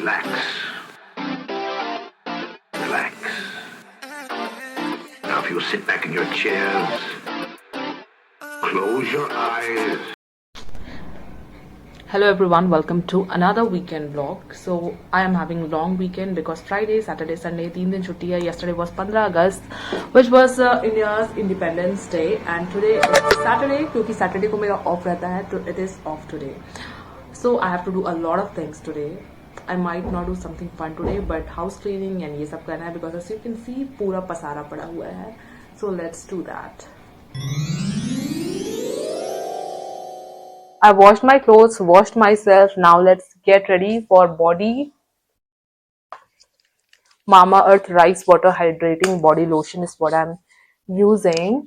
relax, relax. Now if you sit back in your chairs, close your eyes. Hello everyone, welcome to another weekend vlog. So I am having long weekend because Friday, Saturday, Sunday 3 दिन छुट्टी है. Yesterday was 15 August, which was India's Independence Day, and today is Saturday क्योंकि Saturday को मेरा off रहता है, तो it is off today. So I have to do a lot of things today. I might not do something fun today, but house cleaning and ये सब करना है because as you can see पूरा पसारा पड़ा हुआ है. So let's do that. I washed my clothes, washed myself. Now let's get ready for body. Mama Earth Rice Water Hydrating Body Lotion is what I'm using.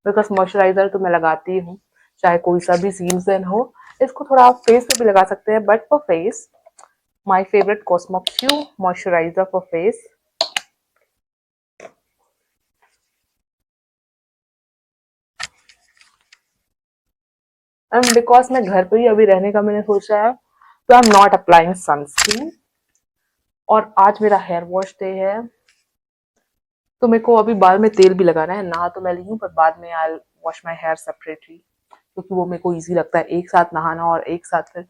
Because moisturizer तो मैं लगाती हूँ, चाहे कोई सा भी सीजन हो. इसको थोड़ा आप फेस पे भी लगा सकते हैं, but for face, my favorite Cosmo Q moisturizer for face. And because मैं घर पे ही अभी रहने का मैंने सोचा है, तो I'm not applying sunscreen. और आज मेरा हेयर वॉश डे है, तो मेरे को अभी बाल में तेल भी लगाना है. नहा तो मैं ली हूँ, पर बाद में आई वॉश माई हेयर सेपरेटली, क्योंकि वो मेरे को इजी लगता है एक साथ नहाना और एक साथ फिर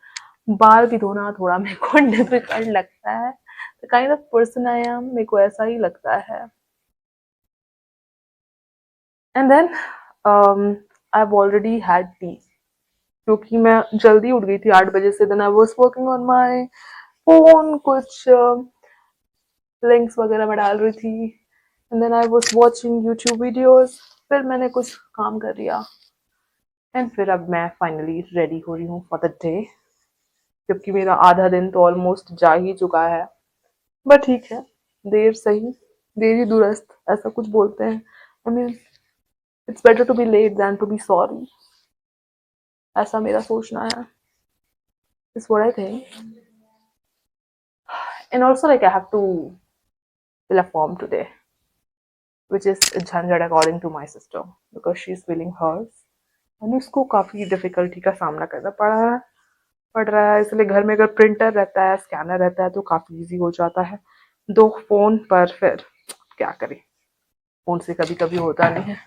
बाल भी धोना. थोड़ा मेरे को डिफिकल्ट लगता है. The kind of person I am, मेरे को ऐसा ही लगता है. And then I have already had tea, क्योंकि मैं जल्दी उठ गई थी 8 बजे से. Then I was working on my phone, कुछ लिंक्स वगैरह मैं डाल रही थी. And then I was watching YouTube videos. फिर मैंने कुछ काम कर लिया, एंड फिर अब मैं फाइनली रेडी हो रही हूँ फॉर द डे, जबकि मेरा आधा दिन तो ऑलमोस्ट जा ही चुका है. बट ठीक है, देर सही देर ही दुरुस्त, ऐसा कुछ बोलते हैं. I mean it's better to be late than to be sorry, ऐसा मेरा सोचना है. It's what I think. And also like I have to fill a form today, which is झंझट according to my sister, because she is filling hers. and उसको काफी difficulty का सामना करना पड़ रहा है. इसलिए घर में अगर प्रिंटर रहता है, स्कैनर रहता है, तो काफी इजी हो जाता है. दो फोन पर फिर क्या करें, फोन से कभी कभी होता नहीं है.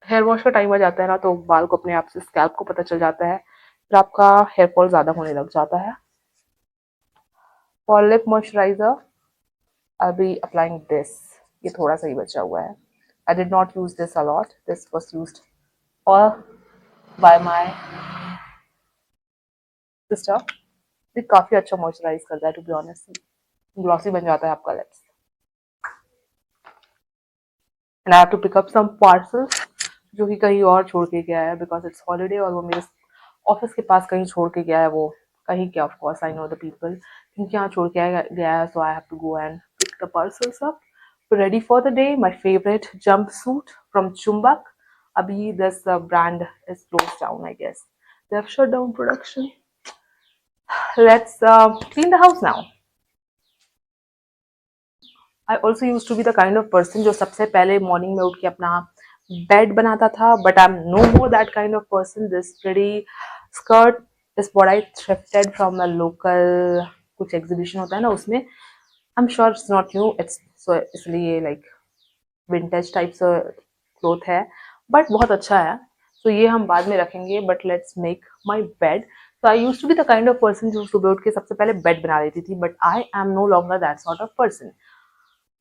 हेयर वॉश का टाइम आ जाता है ना, तो बाल को अपने आप से, स्कैल्प को पता चल जाता है, फिर आपका हेयर फॉल ज्यादा होने लग जाता है. For lip moisturiser I be applying this. ये थोड़ा सा ही बचा हुआ है. I did not use this a lot. This was used और बाय माय सिस्टर. ये काफी अच्छा मॉइस्चराइज करता है, टू बी ऑनेस्ट. ग्लॉसी बन जाता है आपका lips. And I have to pick up some parcels, जो कि कहीं और छोड़ के गया है, बिकॉज इट्स हॉलीडे. और वो मेरे ऑफिस के पास कहीं छोड़ के गया है. वो कहीं क्या, of course I know the people, क्योंकि यहाँ छोड़ के गया है. So I have to go and pick the parcels up. Ready for the day. My favorite jumpsuit from Chumbak. Abhi this brand is closed down, I guess. They have shut down production. Let's clean the house now. I also used to be the kind of person जो सबसे पहले morning में उठ के अपना bed बनाता था, but I'm no more that kind of person. This pretty skirt is what I thrifted from a local कुछ एग्जीबिशन होता है ना, उसमें. I'm sure it's not new. It's so इसलिए like विंटेज टाइप से क्लोथ है, बट बहुत अच्छा है. तो ये हम बाद में रखेंगे, but let's make my bed. तो I use to be the kind of person जो सुबह उठ के सबसे पहले बेड बना लेती थी, but I am no longer that sort of person.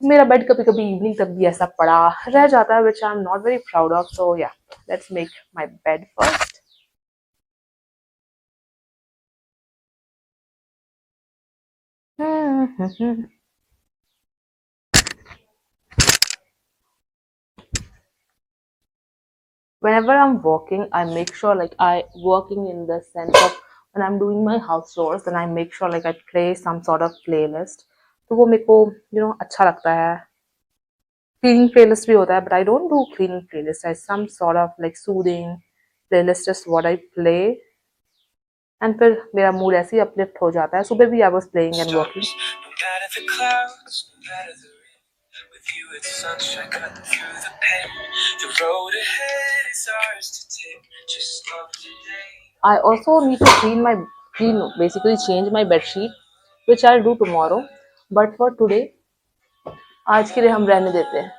मेरा बेड कभी कभी इवनिंग तक भी ऐसा पड़ा रह जाता है, which I am not very proud of. So yeah, let's make my bed first. Whenever I'm walking, I make sure like I working in the sense of when I'm doing my house chores, then I make sure like I play some sort of playlist. तो वो मेरे को अच्छा लगता है. Cleaning playlist भी होता है, but I don't do cleaning playlist. I some sort of like soothing playlist is what I play. And फिर मेरा मूड ऐसे ही अपलिफ्ट हो जाता है. सुबह भी I was playing and working. It's sunshine cutting through the pain. The road ahead is ours to take. Just love today. I also need to basically change my bed sheet, which I'll do tomorrow. But for today, आज के लिए हम रहने देते हैं.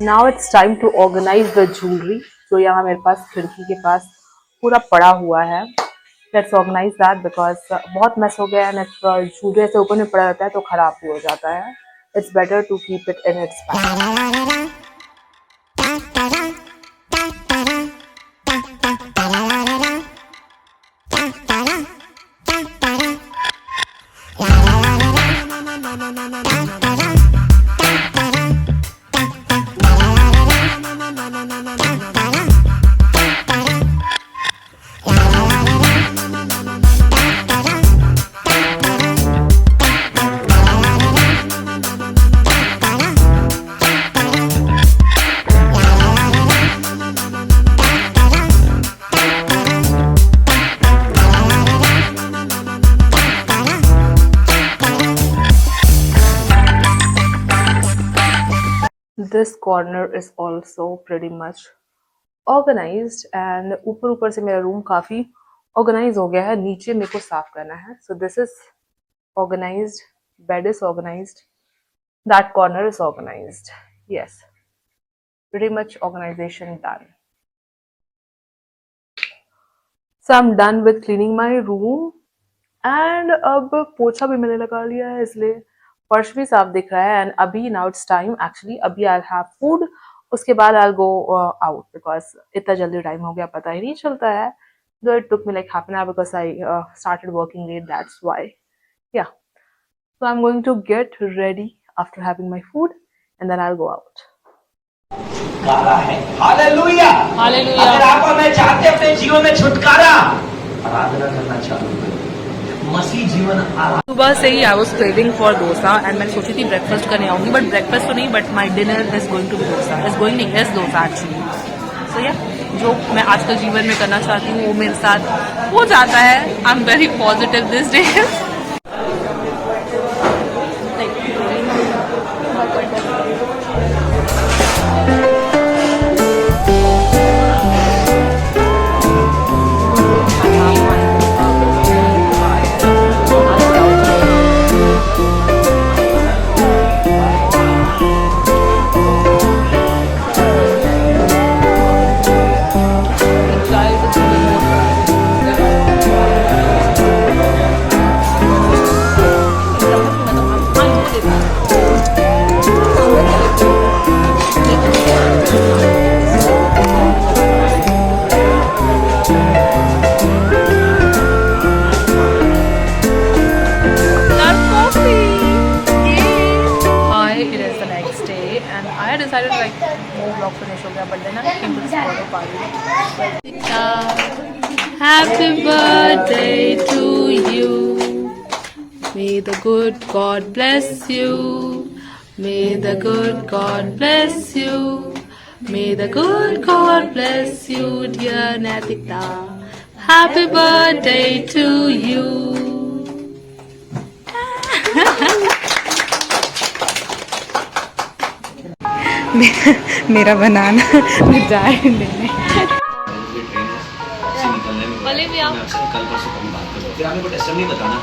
Now it's time to organise the jewellery जो यहाँ मेरे पास खिड़की के पास पूरा पड़ा हुआ है. लेट्स ऑर्गेनाइज दैट बिकॉज बहुत मैस हो गया है. ज्वेलरी ऐसे ऊपर में पड़ा रहता है तो खराब भी हो जाता है. It's better to keep it in its this corner is also pretty much organized and ऊपर से मेरा रूम काफी organized हो गया है, नीचे मेरे को साफ करना है. So this is organized, bed is organized, that corner is organized. Yes, pretty much organization done. So I'm done with cleaning my room and अब पोछा भी मैंने लगा लिया है इसलिए फर्श भी साफ दिख रहा है. एंड अभी now it's time actually, अभी I'll have food, उसके बाद I'll go out because इतना जल्दी टाइम हो गया पता ही नहीं चलता है. Though it took me like half an hour because I started working late, that's why. Yeah, so I'm going to get ready after having my food and then I'll go out. छुटकारा है. Hallelujah. Hallelujah. अगर आप और मैं चाहते हैं अपने जीवन में छुटकारा, आराधना करना चालू करें. मसीह जीवन आराधना. सुबह से ही I was craving for dosa and मैंने सोची थी ब्रेकफास्ट करने आऊंगी, बट ब्रेकफास्ट तो नहीं, but my dinner is going to be dosa, is going नहीं is dosa actually. So yeah जो मैं आजकल जीवन में करना चाहती हूँ वो मेरे साथ हो जाता है. I am very positive this day. decided like more vlog finish हो गया, but then I came to this birthday party. Happy birthday to you. May the good God bless you. May the good God bless you. May the good God bless you, dear Natika. Happy birthday to you. मेरा बनाना जाए लेने. निकलने में कल परसों कभी बात करो. फिर हमें को टेस्ट नहीं बताना.